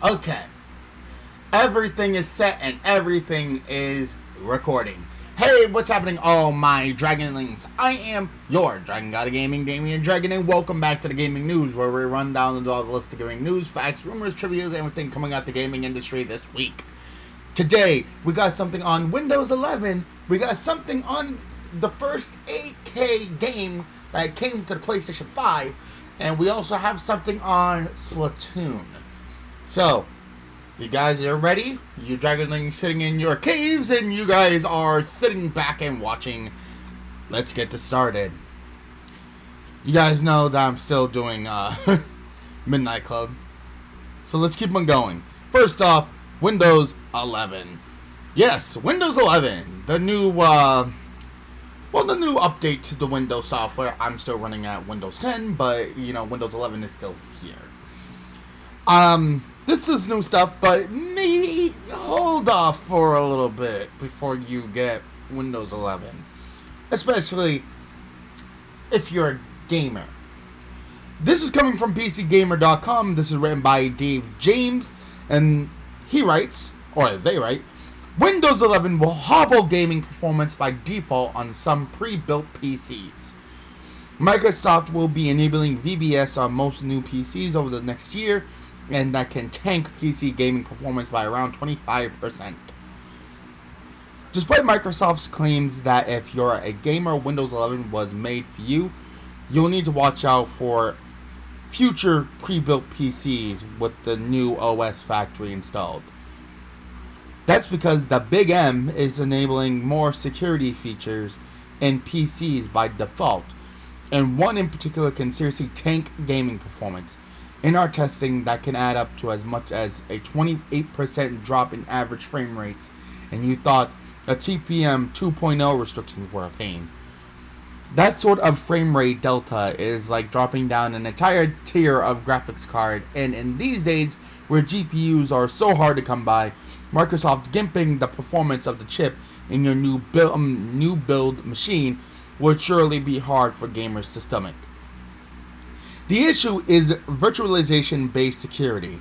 Okay. Everything is set and everything is recording. Hey, what's happening, all my Dragonlings? I am your Dragon God of Gaming, Damian Dragon, and welcome back to the Gaming News, where we run down the list of gaming news, facts, rumors, trivia, and everything coming out the gaming industry this week. Today, we got something on Windows 11. We got something on the first 8K game that came to the PlayStation 5, and we also have something on Splatoon. So, you guys are ready? You Dragonlings sitting in your caves, and you guys are sitting back and watching. Let's get this started. You guys know that I'm still doing Midnight Club, so let's keep on going. First off, Windows 11. Yes, Windows 11, the new the new update to the Windows software. I'm still running at Windows 10, but Windows 11 is still here. This is new stuff, but maybe hold off for a little bit before you get Windows 11. Especially if you're a gamer. This is coming from PCGamer.com. This is written by Dave James, and he writes, or they write, Windows 11 will hobble gaming performance by default on some pre-built PCs. Microsoft will be enabling VBS on most new PCs over the next year, and that can tank PC gaming performance by around 25%. Despite Microsoft's claims that if you're a gamer, Windows 11 was made for you, you'll need to watch out for future pre-built PCs with the new OS factory installed. That's because the Big M is enabling more security features in PCs by default, and one in particular can seriously tank gaming performance. In our testing, that can add up to as much as a 28% drop in average frame rates, and you thought a TPM 2.0 restrictions were a pain. That sort of frame rate delta is like dropping down an entire tier of graphics card, and in these days, where GPUs are so hard to come by, Microsoft gimping the performance of the chip in your new build machine would surely be hard for gamers to stomach. The issue is virtualization-based security,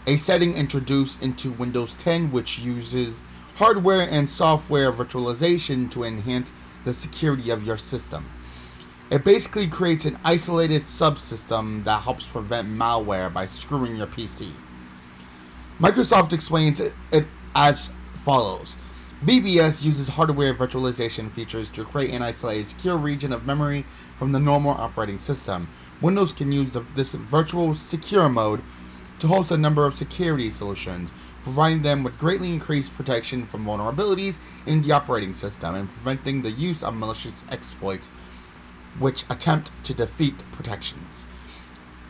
a setting introduced into Windows 10 which uses hardware and software virtualization to enhance the security of your system. It basically creates an isolated subsystem that helps prevent malware by screwing your PC. Microsoft explains it as follows. VBS uses hardware virtualization features to create an isolated secure region of memory from the normal operating system. Windows can use this virtual secure mode to host a number of security solutions, providing them with greatly increased protection from vulnerabilities in the operating system and preventing the use of malicious exploits which attempt to defeat protections.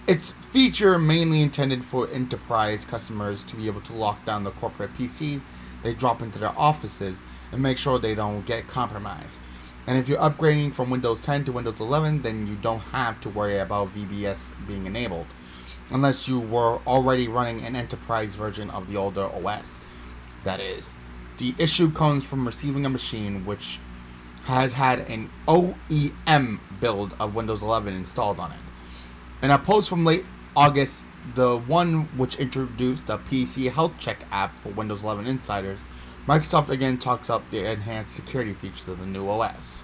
It's feature mainly intended for enterprise customers to be able to lock down the corporate PCs they drop into their offices and make sure they don't get compromised. And if you're upgrading from Windows 10 to Windows 11, then you don't have to worry about VBS being enabled, unless you were already running an enterprise version of the older OS. That is, the issue comes from receiving a machine which has had an OEM build of Windows 11 installed on it. In a post from late August, the one which introduced the PC Health Check app for Windows 11 insiders, Microsoft again talks up the enhanced security features of the new OS.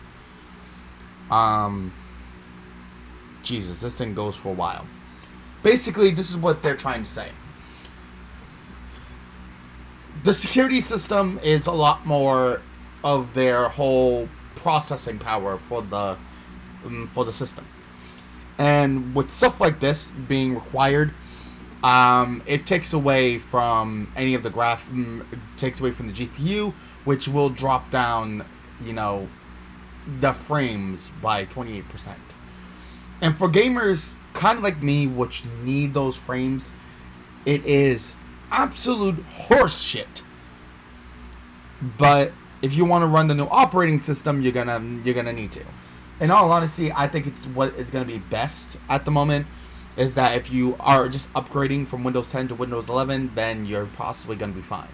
Jesus, this thing goes for a while. Basically, this is what they're trying to say. The security system is a lot more of their whole processing power for the system. And with stuff like this being required, it takes away from any of the takes away from the GPU, which will drop down, the frames by 28%. And for gamers kind of like me, which need those frames, it is absolute horse shit. But if you want to run the new operating system, you're gonna need to. In all honesty, I think it's what is gonna be best at the moment. Is that if you are just upgrading from Windows 10 to Windows 11, then you're possibly going to be fine.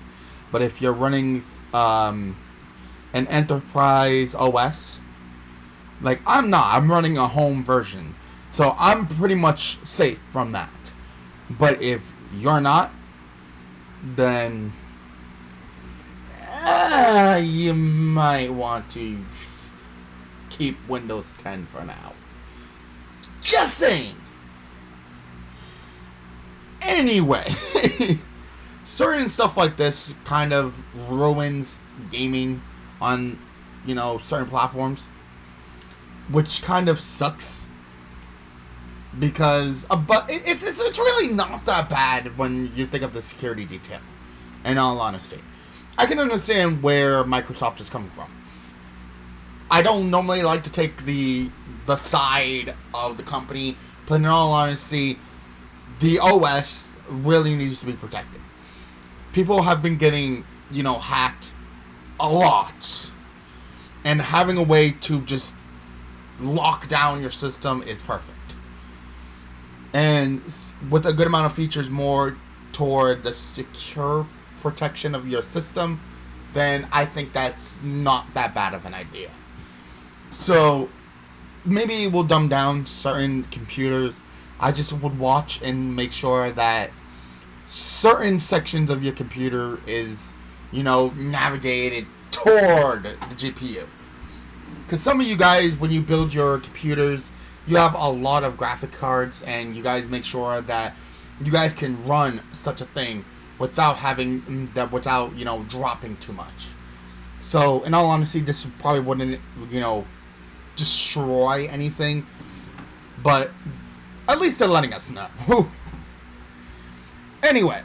But if you're running an enterprise OS, like I'm running a home version. So I'm pretty much safe from that. But if you're not, then you might want to keep Windows 10 for now. Just saying. Anyway, certain stuff like this kind of ruins gaming on, certain platforms, which kind of sucks. Because, but it's really not that bad when you think of the security detail, in all honesty. I can understand where Microsoft is coming from. I don't normally like to take the side of the company, but in all honesty, the OS really needs to be protected. People have been getting, hacked a lot. And having a way to just lock down your system is perfect. And with a good amount of features more toward the secure protection of your system, then I think that's not that bad of an idea. So, maybe we'll dumb down certain computers. I just would watch and make sure that certain sections of your computer is, navigated toward the GPU. Because some of you guys, when you build your computers, you have a lot of graphic cards, and you guys make sure that you guys can run such a thing without dropping too much. So, in all honesty, this probably wouldn't, destroy anything, but at least they're letting us know. Anyway,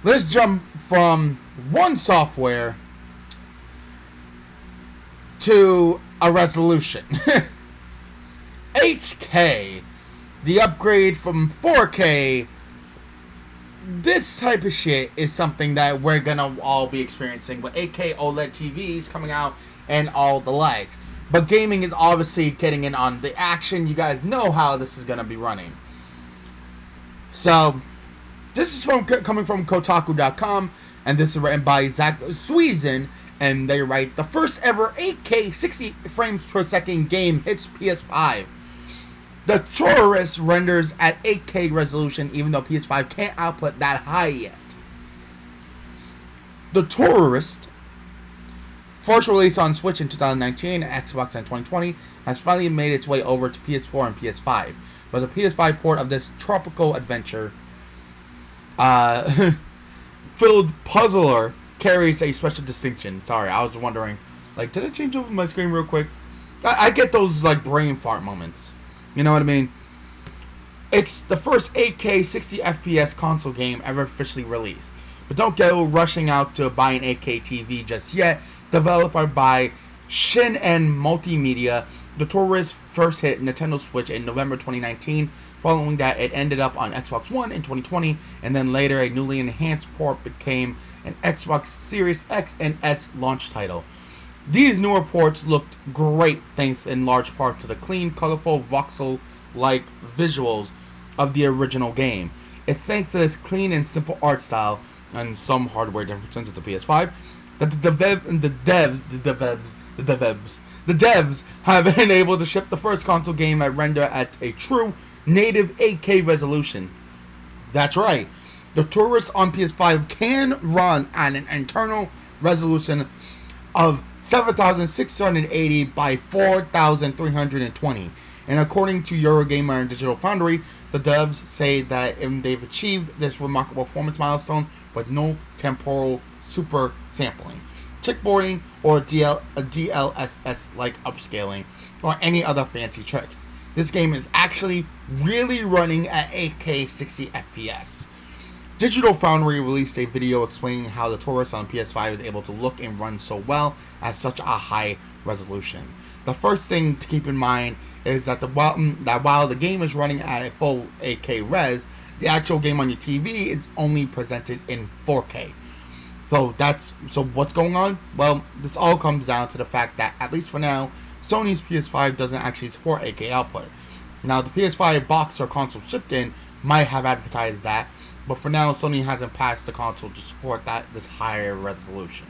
let's jump from one software to a resolution. HK, the upgrade from 4K. This type of shit is something that we're gonna all be experiencing with 8K OLED TVs coming out and all the likes. But gaming is obviously getting in on the action. You guys know how this is gonna be running. So, this is coming from Kotaku.com, and this is written by Zach Sweezen, and they write, the first ever 8K 60 frames per second game hits PS5. The Tourist renders at 8K resolution, even though PS5 can't output that high yet. The Tourist, first released on Switch in 2019 and Xbox in 2020, has finally made its way over to PS4 and PS5. But the PS5 port of this tropical adventure filled puzzler carries a special distinction. Sorry, I was wondering, did I change over my screen real quick? I get those, brain fart moments. You know what I mean? It's the first 8K 60 FPS console game ever officially released. But don't go rushing out to buy an 8K TV just yet. Developed by Shin and Multimedia, the Tourist first hit Nintendo Switch in November 2019. Following that, it ended up on Xbox One in 2020, and then later a newly enhanced port became an Xbox Series X and S launch title. These newer ports looked great thanks in large part to the clean, colorful, voxel-like visuals of the original game. It's thanks to this clean and simple art style and some hardware differences to the PS5 that the devs have been able to ship the first console game at render at a true native 8K resolution. That's right. The Tourist on PS5 can run at an internal resolution of 7,680 by 4,320. And according to Eurogamer and Digital Foundry, the devs say that they've achieved this remarkable performance milestone with no temporal super sampling, chickboarding, or DLSS-like upscaling, or any other fancy tricks. This game is actually really running at 8K 60 FPS. Digital Foundry released a video explaining how the Tourist on PS5 is able to look and run so well at such a high resolution. The first thing to keep in mind is that while the game is running at a full 8K res, the actual game on your TV is only presented in 4K. So what's going on? Well, this all comes down to the fact that, at least for now, Sony's PS5 doesn't actually support 8K output. Now, the PS5 box or console shipped in might have advertised that, but for now, Sony hasn't passed the console to support this higher resolution.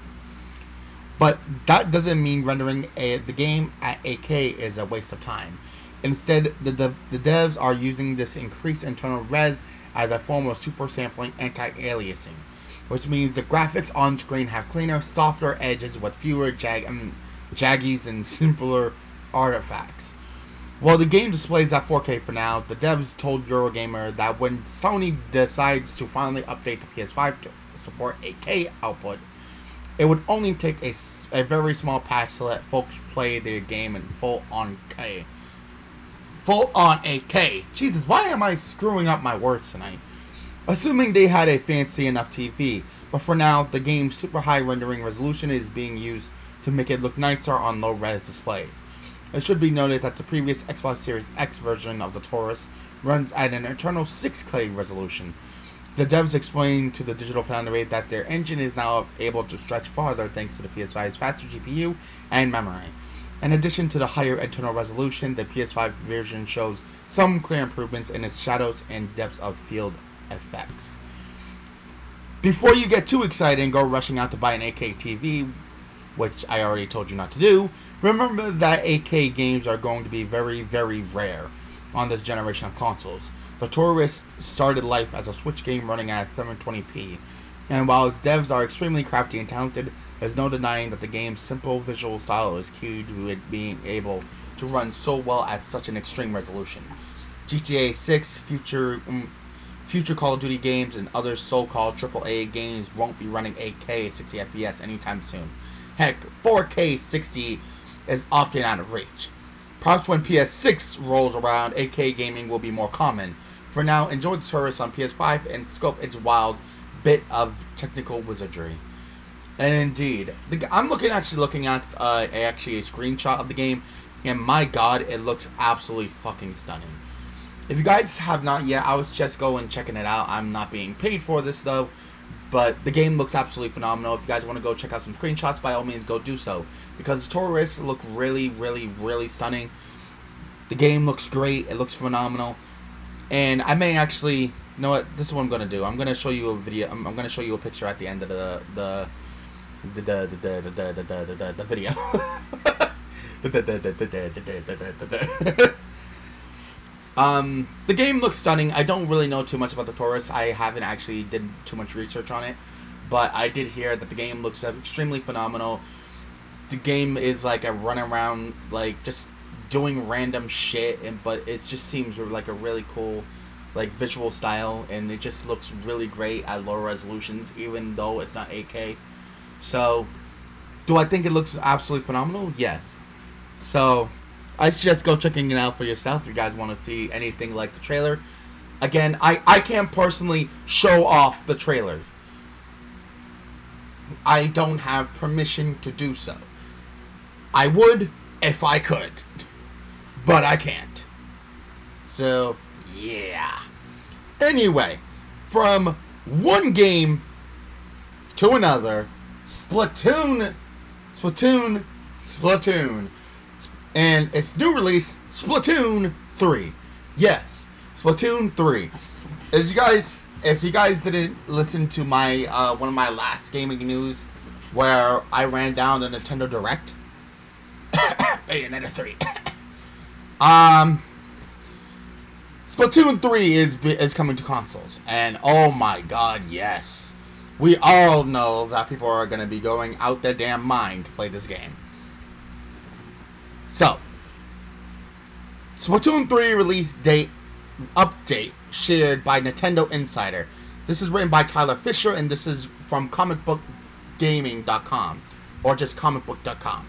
But that doesn't mean rendering the game at 8K is a waste of time. Instead, the devs are using this increased internal res as a form of super sampling anti-aliasing, which means the graphics on screen have cleaner, softer edges with fewer jaggies and simpler artifacts. While the game displays at 4K for now, the devs told Eurogamer that when Sony decides to finally update the PS5 to support 8K output, it would only take a very small patch to let folks play their game in full on 8K. Jesus, why am I screwing up my words tonight? Assuming they had a fancy enough TV, but for now, the game's super high rendering resolution is being used to make it look nicer on low-res displays. It should be noted that the previous Xbox Series X version of the Taurus runs at an internal 6K resolution. The devs explained to the Digital Foundry that their engine is now able to stretch farther thanks to the PS5's faster GPU and memory. In addition to the higher internal resolution, the PS5 version shows some clear improvements in its shadows and depths of field effects. Before you get too excited and go rushing out to buy an 8K TV, which I already told you not to do, remember that 8K games are going to be very, very rare on this generation of consoles. The Taurus started life as a Switch game running at 720p, and while its devs are extremely crafty and talented, there's no denying that the game's simple visual style is key to it being able to run so well at such an extreme resolution. GTA 6, future Call of Duty games, and other so-called AAA games won't be running 8K 60 FPS anytime soon. Heck, 4K 60 is often out of reach. Perhaps when PS6 rolls around, 8K gaming will be more common. For now, enjoy the Taurus on PS5 and scope its wild bit of technical wizardry. And indeed, I'm looking at a screenshot of the game, and my god, it looks absolutely fucking stunning. If you guys have not yet, I would just go and checking it out. I'm not being paid for this though, but the game looks absolutely phenomenal. If you guys want to go check out some screenshots, by all means, go do so, because the Taurus look really, really, really stunning. The game looks great. It looks phenomenal. And I may actually, you know what? This is what I'm gonna do. I'm gonna show you a video. I'm gonna show you a picture at the end of the video. The game looks stunning. I don't really know too much about the Taurus. I haven't actually did too much research on it, but I did hear that the game looks extremely phenomenal. The game is like a run around, like just doing random shit, but it just seems like a really cool, like visual style, and it just looks really great at low resolutions, even though it's not 8K. So, do I think it looks absolutely phenomenal? Yes. So, I suggest go checking it out for yourself if you guys want to see anything like the trailer. Again, I can't personally show off the trailer. I don't have permission to do so. I would if I could, but I can't. So, yeah. Anyway, from one game to another, Splatoon, and its new release, Splatoon 3. Yes, Splatoon 3. If you guys didn't listen to my one of my last gaming news, where I ran down the Nintendo Direct, Bayonetta 3. Splatoon 3 is coming to consoles, and oh my god, yes. We all know that people are going to be going out their damn mind to play this game. So, Splatoon 3 release date update shared by Nintendo Insider. This is written by Tyler Fisher, and this is from comicbookgaming.com, or just comicbook.com.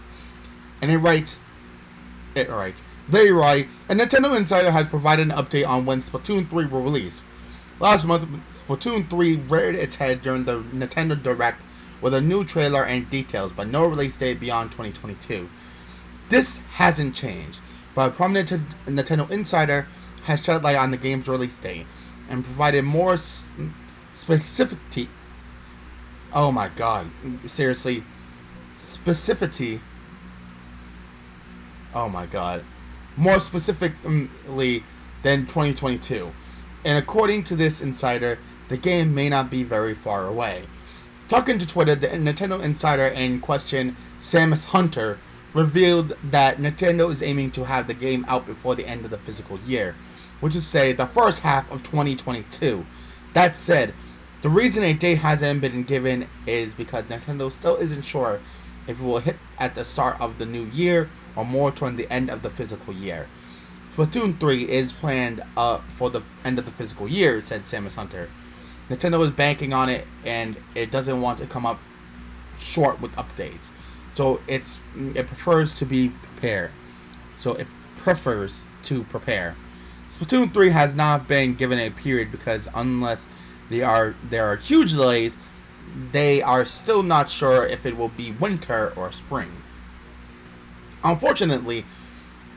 And they write, a Nintendo Insider has provided an update on when Splatoon 3 will release. Last month, Splatoon 3 reared its head during the Nintendo Direct with a new trailer and details, but no release date beyond 2022. This hasn't changed, but a prominent Nintendo Insider has shed light on the game's release date and provided more specificity. Oh my god, seriously. Specificity. Oh my god. More specifically than 2022. And according to this insider, the game may not be very far away. Talking to Twitter, the Nintendo Insider in question, Samus Hunter, revealed that Nintendo is aiming to have the game out before the end of the physical year, which is, say, the first half of 2022. That said, the reason a date hasn't been given is because Nintendo still isn't sure if it will hit at the start of the new year or more toward the end of the physical year. Splatoon 3 is planned for the end of the physical year, said Samus Hunter. Nintendo is banking on it, and it doesn't want to come up short with updates. So it prefers to be prepared. Splatoon 3 has not been given a period because unless there are huge delays, they are still not sure if it will be winter or spring. Unfortunately,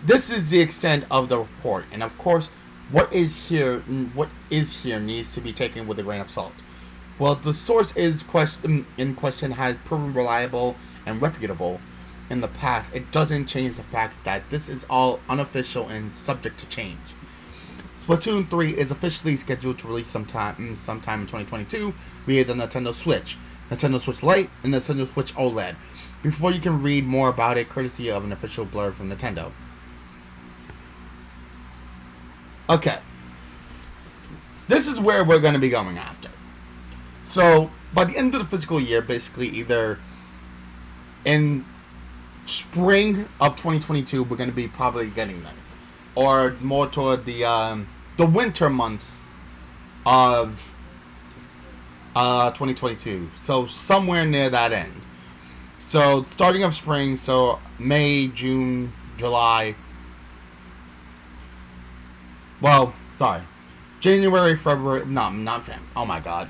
this is the extent of the report, and of course, what is here needs to be taken with a grain of salt. While the source in question has proven reliable and reputable in the past, it doesn't change the fact that this is all unofficial and subject to change. Splatoon 3 is officially scheduled to release sometime in 2022 via the Nintendo Switch, Nintendo Switch Lite, and Nintendo Switch OLED. Before you can read more about it, courtesy of an official blurb from Nintendo. Okay. This is where we're going to be going after. So, by the end of the fiscal year, basically either in spring of 2022, we're going to be probably getting them. Or more toward the winter months of 2022. So, somewhere near that end. So, starting of spring, so May, June, July. Well, sorry. January, February, not Feb. Oh my god.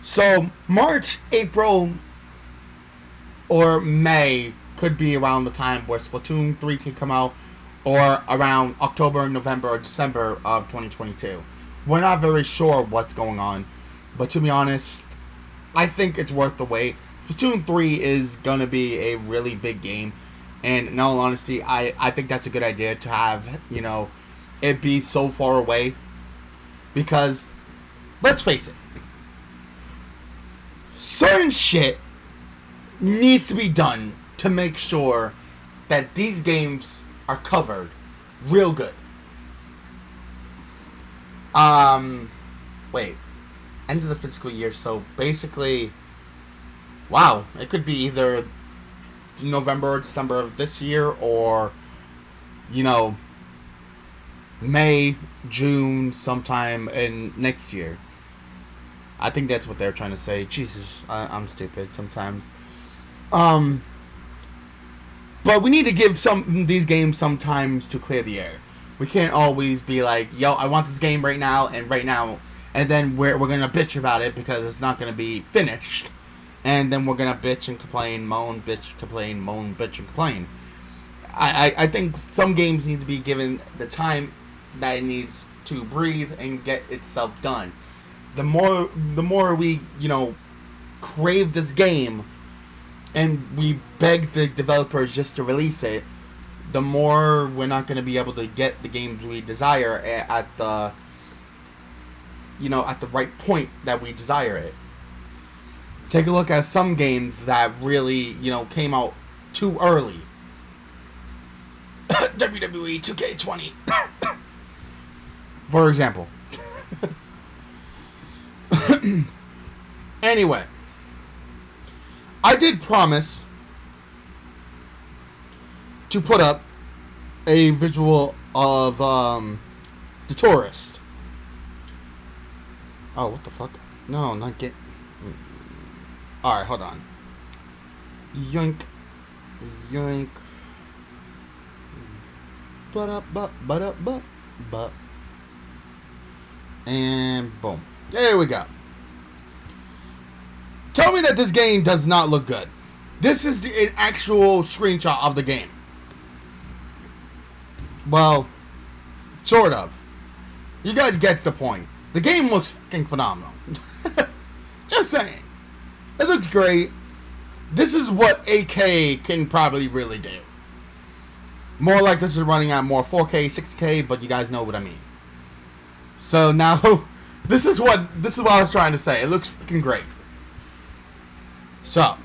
So, March, April, or May could be around the time where Splatoon 3 can come out, or around October, November, or December of 2022. We're not very sure what's going on, but to be honest, I think it's worth the wait. Splatoon 3 is gonna be a really big game, and in all honesty, I think that's a good idea to have, it be so far away, because, let's face it, certain shit needs to be done to make sure that these games are covered real good. Wait, end of the fiscal year, so basically, wow, it could be either November or December of this year, or, May, June, sometime in next year. I think that's what they're trying to say. Jesus, I'm stupid sometimes. But we need to give these games some time to clear the air. We can't always be like, yo, I want this game right now, and then we're gonna bitch about it because it's not gonna be finished. And then we're gonna bitch and complain, moan, bitch, complain, moan, bitch, and complain. I think some games need to be given the time that it needs to breathe and get itself done. The more we, crave this game and we beg the developers just to release it, the more we're not going to be able to get the games we desire at the right point that we desire it. Take a look at some games that really, came out too early. WWE 2K20. For example. Anyway. I did promise to put up a visual of the tourist. Oh, what the fuck? No, not get. Alright, hold on. Yoink. Yoink. But. And boom. There we go. Tell me that this game does not look good. This is an actual screenshot of the game. Well, sort of. You guys get the point. The game looks fucking phenomenal. Just saying. It looks great. This is what 8K can probably really do. More like this is running at more 4K, 6K, but you guys know what I mean. So now, this is what I was trying to say. It looks fucking great. So,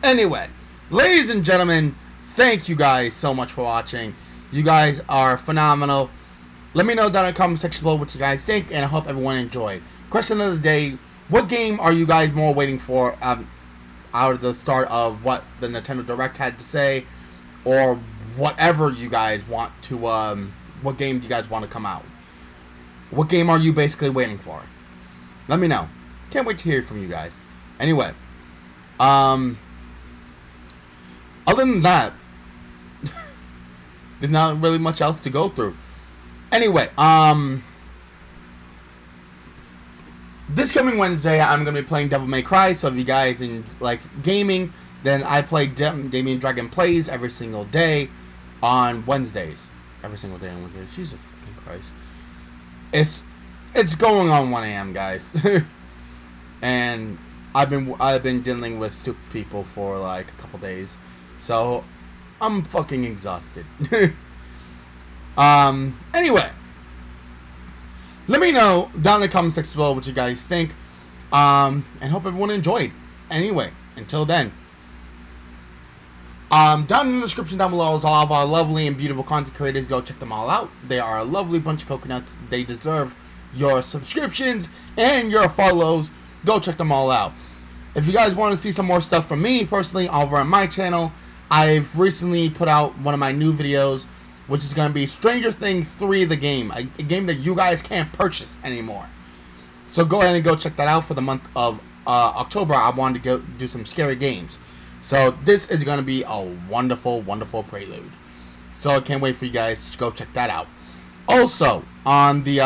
Anyway, ladies and gentlemen, thank you guys so much for watching. You guys are phenomenal. Let me know down in the comment section below what you guys think, and I hope everyone enjoyed. Question of the day: what game are you guys more waiting for out of the start of what the Nintendo Direct had to say, or whatever you guys want to, what game do you guys want to come out? What game are you basically waiting for? Let me know. Can't wait to hear from you guys. Anyway, other than that, there's not really much else to go through. Anyway, this coming Wednesday, I'm going to be playing Devil May Cry, so if you guys like gaming, then I play Damian Plays every single day on Wednesdays. Every single day on Wednesdays. Jesus fucking Christ. It's going on 1 a.m., guys. And I've been dealing with stupid people for like a couple days. So I'm fucking exhausted. Anyway, let me know down in the comment section below what you guys think. And hope everyone enjoyed. Anyway, until then. Down in the description down below is all of our lovely and beautiful content creators. Go check them all out. They are a lovely bunch of coconuts. They deserve your subscriptions and your follows. Go check them all out. If you guys want to see some more stuff from me personally over on my channel, I've recently put out one of my new videos, which is going to be Stranger Things 3 the game. A game that you guys can't purchase anymore. So go ahead and go check that out for the month of October. I wanted to go do some scary games. So this is going to be a wonderful, wonderful prelude. So I can't wait for you guys to go check that out. Also, on the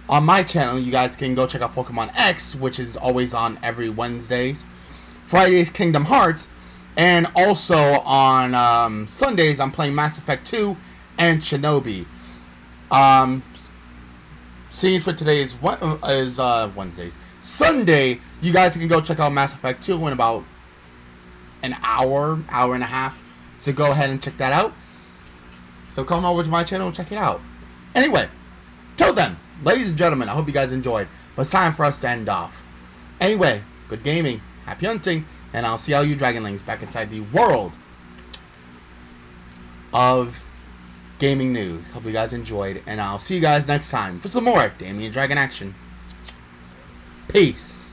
on my channel, you guys can go check out Pokemon X, which is always on every Wednesdays. Fridays, Kingdom Hearts. And also on Sundays, I'm playing Mass Effect 2 and Shinobi. Scene for today is Wednesdays. Sunday, you guys can go check out Mass Effect 2 in about an hour and a half. So go ahead and check that out. So come over to my channel and check it out. Anyway, till then, ladies and gentlemen, I hope you guys enjoyed. But it's time for us to end off. Anyway, good gaming, happy hunting, and I'll see all you Dragonlings back inside the world of gaming news. Hope you guys enjoyed, and I'll see you guys next time for some more Damian Dragon action. Peace.